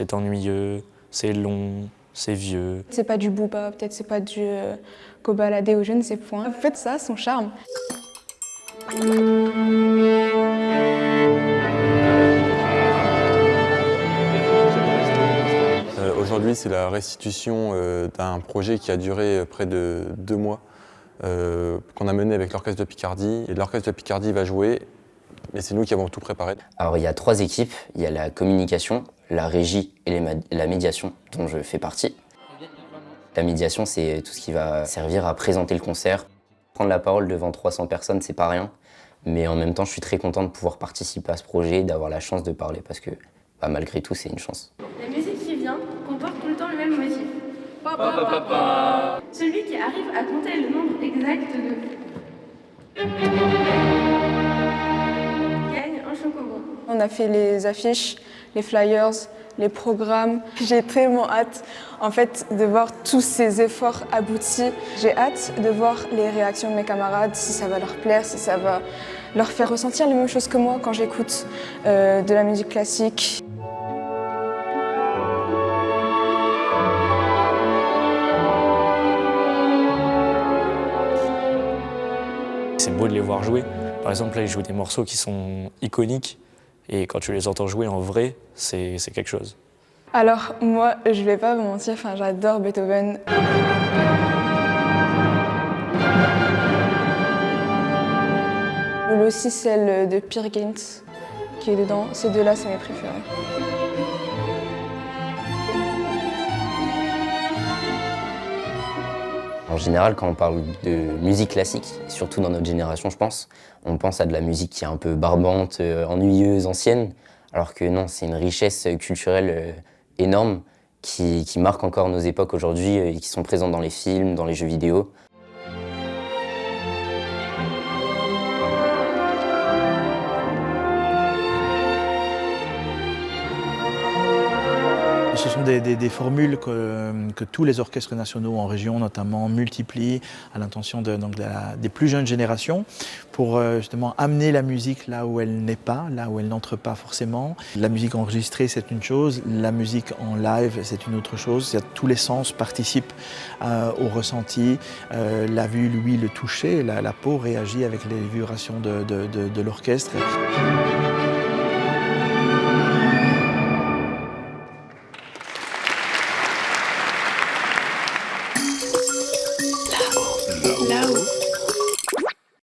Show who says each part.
Speaker 1: c'est ennuyeux, c'est long, c'est vieux.
Speaker 2: C'est pas du booba, peut-être c'est pas du Kobalade ou je ne sais point. En fait, ça a son charme.
Speaker 3: Aujourd'hui, c'est la restitution d'un projet qui a duré près de 2 mois, qu'on a mené avec l'Orchestre de Picardie. Et l'Orchestre de Picardie va jouer, mais c'est nous qui avons tout préparé.
Speaker 4: Alors il y a 3 équipes, il y a la communication, la régie et la médiation, dont je fais partie. La médiation, c'est tout ce qui va servir à présenter le concert. Prendre la parole devant 300 personnes, c'est pas rien, mais en même temps, je suis très content de pouvoir participer à ce projet, d'avoir la chance de parler, parce que malgré tout, c'est une chance.
Speaker 5: La musique qui vient comporte tout le temps le même motif. Pa, pa, pa, pa. Celui qui arrive à compter le nombre exact de gagne un chocobo.
Speaker 2: On a fait les affiches, les flyers, les programmes. J'ai tellement hâte en fait de voir tous ces efforts aboutis. J'ai hâte de voir les réactions de mes camarades, si ça va leur plaire, si ça va leur faire ressentir les mêmes choses que moi quand j'écoute de la musique classique.
Speaker 1: C'est beau de les voir jouer. Par exemple, là, ils jouent des morceaux qui sont iconiques. Et quand tu les entends jouer en vrai, c'est quelque chose.
Speaker 2: Alors moi, je vais pas vous mentir, j'adore Beethoven. Aussi celle de Peer Gynt qui est dedans. Ces deux-là, c'est mes préférés.
Speaker 4: En général, quand on parle de musique classique, surtout dans notre génération, je pense, on pense à de la musique qui est un peu barbante, ennuyeuse, ancienne, alors que non, c'est une richesse culturelle énorme qui marque encore nos époques aujourd'hui et qui sont présentes dans les films, dans les jeux vidéo.
Speaker 6: Ce sont des formules que tous les orchestres nationaux en région notamment multiplient à l'intention des plus jeunes générations pour justement amener la musique là où elle n'est pas, là où elle n'entre pas forcément. La musique enregistrée c'est une chose, la musique en live c'est une autre chose. Tous les sens participent au ressenti. La vue, l'ouïe, le toucher, la peau réagit avec les vibrations de l'orchestre.